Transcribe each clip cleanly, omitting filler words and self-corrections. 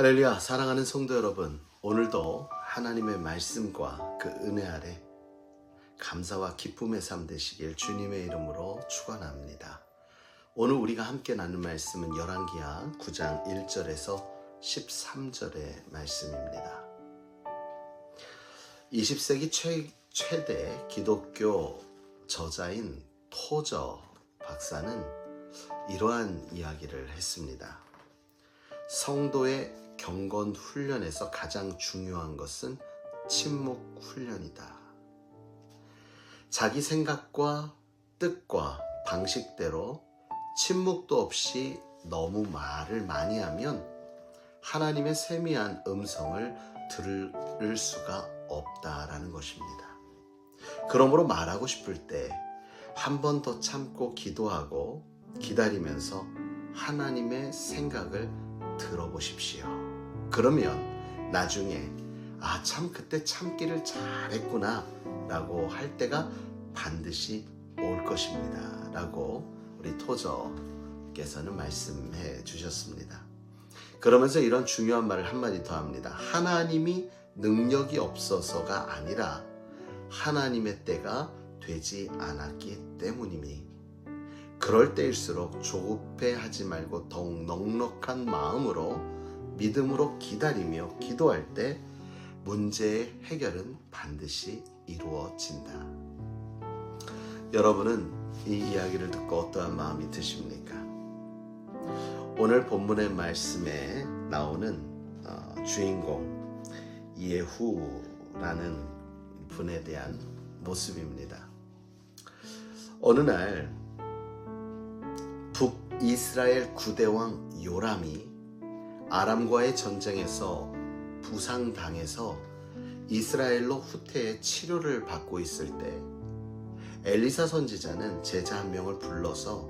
할렐루야, 사랑하는 성도 여러분, 오늘도 하나님의 말씀과 그 은혜 아래 감사와 기쁨의 삶 되시길 주님의 이름으로 축원합니다. 오늘 우리가 함께 나눌 말씀은 열왕기하 9장 1절에서 13절의 말씀입니다. 20세기 최대 기독교 저자인 토저 박사는 이러한 이야기를 했습니다. 성도의 경건 훈련에서 가장 중요한 것은 침묵 훈련이다. 자기 생각과 뜻과 방식대로 침묵도 없이 너무 말을 많이 하면 하나님의 세미한 음성을 들을 수가 없다라는 것입니다. 그러므로 말하고 싶을 때 한 번 더 참고 기도하고 기다리면서 하나님의 생각을 들어보십시오. 그러면 나중에 참 그때 참기를 잘했구나 라고 할 때가 반드시 올 것입니다 라고 우리 토저께서는 말씀해 주셨습니다. 그러면서 이런 중요한 말을 한마디 더 합니다. 하나님이 능력이 없어서가 아니라 하나님의 때가 되지 않았기 때문이니 그럴 때일수록 조급해하지 말고 더욱 넉넉한 마음으로 믿음으로 기다리며 기도할 때 문제의 해결은 반드시 이루어진다. 여러분은 이 이야기를 듣고 어떠한 마음이 드십니까? 오늘 본문의 말씀에 나오는 주인공 예후라는 분에 대한 모습입니다. 어느 날 북이스라엘 9대왕 요람이 아람과의 전쟁에서 부상당해서 이스라엘로 후퇴해 치료를 받고 있을 때 엘리사 선지자는 제자 한 명을 불러서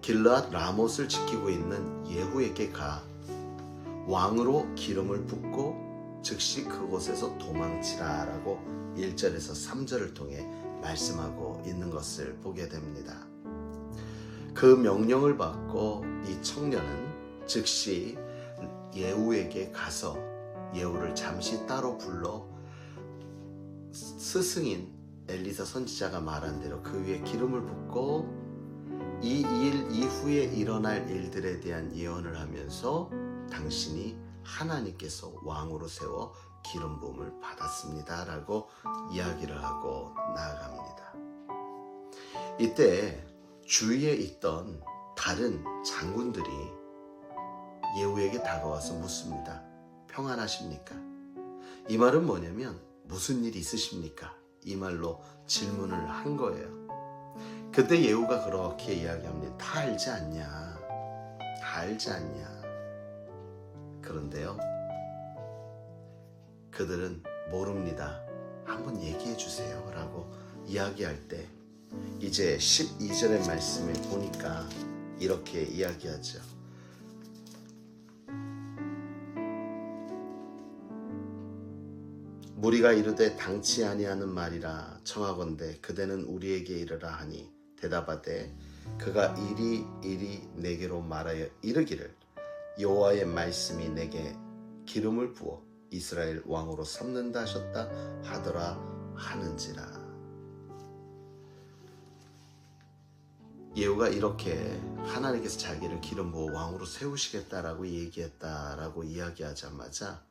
길르앗 라못을 지키고 있는 예후에게 가 왕으로 기름을 붓고 즉시 그곳에서 도망치라 라고 1절에서 3절을 통해 말씀하고 있는 것을 보게 됩니다. 그 명령을 받고 이 청년은 즉시 예후에게 가서 예후를 잠시 따로 불러 스승인 엘리사 선지자가 말한 대로 그 위에 기름을 붓고 이 일 이후에 일어날 일들에 대한 예언을 하면서 당신이 하나님께서 왕으로 세워 기름 부음을 받았습니다 라고 이야기를 하고 나아갑니다. 이때 주위에 있던 다른 장군들이 예후에게 다가와서 묻습니다. 평안하십니까? 이 말은 뭐냐면 무슨 일 있으십니까? 이 말로 질문을 한 거예요. 그때 예후가 그렇게 이야기합니다. 다 알지 않냐? 다 알지 않냐? 그런데요, 그들은 모릅니다. 한번 얘기해 주세요 라고 이야기할 때 이제 12절의 말씀을 보니까 이렇게 이야기하죠. 무리가 이르되 당치 아니하는 말이라 청하건대 그대는 우리에게 이르라 하니 대답하되 그가 이리 내게로 말하여 이르기를 여호와의 말씀이 내게 기름을 부어 이스라엘 왕으로 삼는다 하셨다 하더라 하는지라. 예후가 이렇게 하나님께서 자기를 기름 부어 왕으로 세우시겠다라고 얘기했다라고 이야기하자마자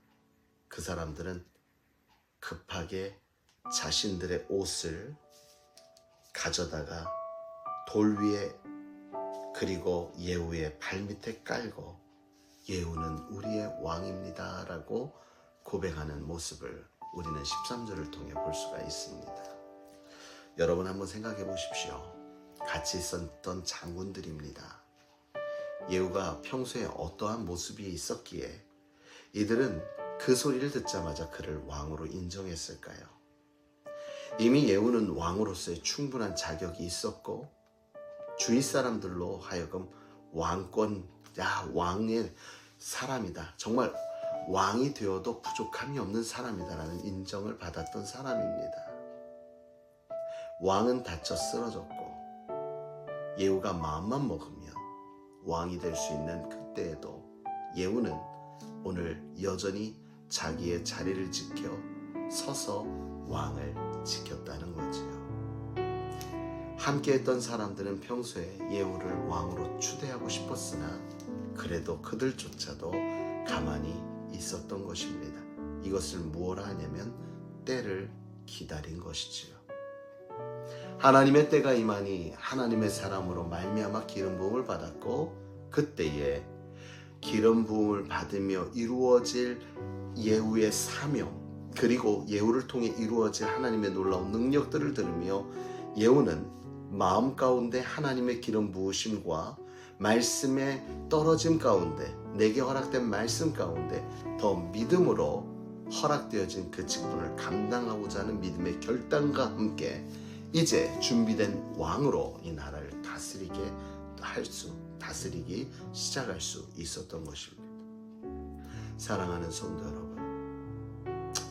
그 사람들은 급하게 자신들의 옷을 가져다가 돌 위에 그리고 예후의 발밑에 깔고 예후는 우리의 왕입니다 라고 고백하는 모습을 우리는 13절을 통해 볼 수가 있습니다. 여러분 한번 생각해 보십시오. 같이 있었던 장군들입니다. 예후가 평소에 어떠한 모습이 있었기에 이들은 그 소리를 듣자마자 그를 왕으로 인정했을까요? 이미 예후는 왕으로서의 충분한 자격이 있었고 주위 사람들로 하여금 왕의 사람이다. 정말 왕이 되어도 부족함이 없는 사람이다라는 인정을 받았던 사람입니다. 왕은 다쳐 쓰러졌고 예후가 마음만 먹으면 왕이 될 수 있는 그때에도 예후는 오늘 여전히 자기의 자리를 지켜 서서 왕을 지켰다는 거지요. 함께했던 사람들은 평소에 예후를 왕으로 추대하고 싶었으나 그래도 그들조차도 가만히 있었던 것입니다. 이것을 무엇라 하냐면 때를 기다린 것이지요. 하나님의 때가 임하니 하나님의 사람으로 말미암아 기름 부음을 받았고, 그때에 기름 부음을 받으며 이루어질 예후의 사명, 그리고 예후를 통해 이루어질 하나님의 놀라운 능력들을 들으며 예후는 마음 가운데 하나님의 기름 부으심과 말씀의 떨어짐 가운데, 내게 허락된 말씀 가운데 더 믿음으로 허락되어진 그 직분을 감당하고자 하는 믿음의 결단과 함께 이제 준비된 왕으로 이 나라를 다스리기 시작할 수 있었던 것입니다. 사랑하는 성도 여러분,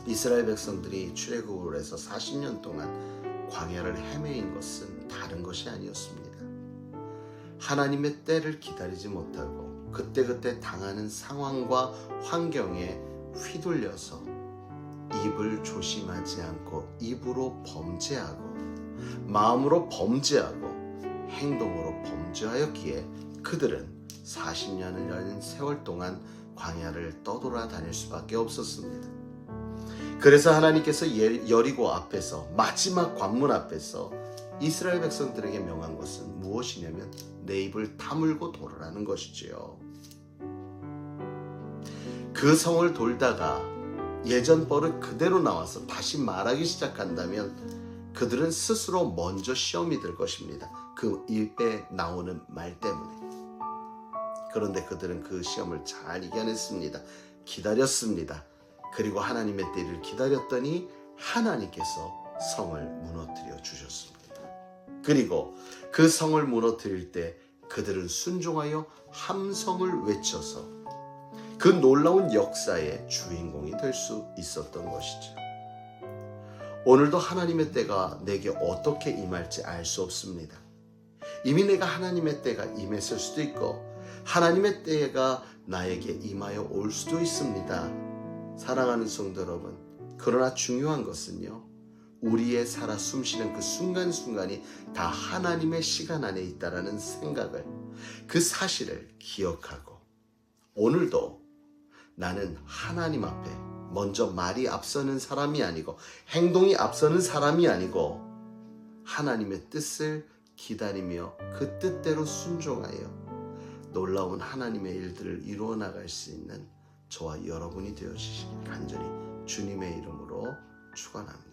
이스라엘 백성들이 출애굽을 해서 40년 동안 광야를 헤매인 것은 다른 것이 아니었습니다. 하나님의 때를 기다리지 못하고 그때그때 당하는 상황과 환경에 휘둘려서 입을 조심하지 않고 입으로 범죄하고 마음으로 범죄하고 행동으로 범죄하였기에 그들은 40년이라는 세월 동안 광야를 떠돌아다닐 수밖에 없었습니다. 그래서 하나님께서 여리고 앞에서, 마지막 관문 앞에서 이스라엘 백성들에게 명한 것은 무엇이냐면 내 입을 다물고 돌아라는 것이지요. 그 성을 돌다가 예전 버릇 그대로 나와서 다시 말하기 시작한다면 그들은 스스로 먼저 시험이 될 것입니다. 그 입에 나오는 말 때문에. 그런데 그들은 그 시험을 잘 이겨냈습니다. 기다렸습니다. 그리고 하나님의 때를 기다렸더니 하나님께서 성을 무너뜨려 주셨습니다. 그리고 그 성을 무너뜨릴 때 그들은 순종하여 함성을 외쳐서 그 놀라운 역사의 주인공이 될 수 있었던 것이죠. 오늘도 하나님의 때가 내게 어떻게 임할지 알 수 없습니다. 이미 내가 하나님의 때가 임했을 수도 있고 하나님의 때가 나에게 임하여 올 수도 있습니다. 사랑하는 성도 여러분, 그러나 중요한 것은요, 우리의 살아 숨쉬는 그 순간순간이 다 하나님의 시간 안에 있다라는 생각을, 그 사실을 기억하고 오늘도 나는 하나님 앞에 먼저 말이 앞서는 사람이 아니고 행동이 앞서는 사람이 아니고 하나님의 뜻을 기다리며 그 뜻대로 순종하여 놀라운 하나님의 일들을 이루어 나갈 수 있는 저와 여러분이 되어주시길 간절히 주님의 이름으로 축원합니다.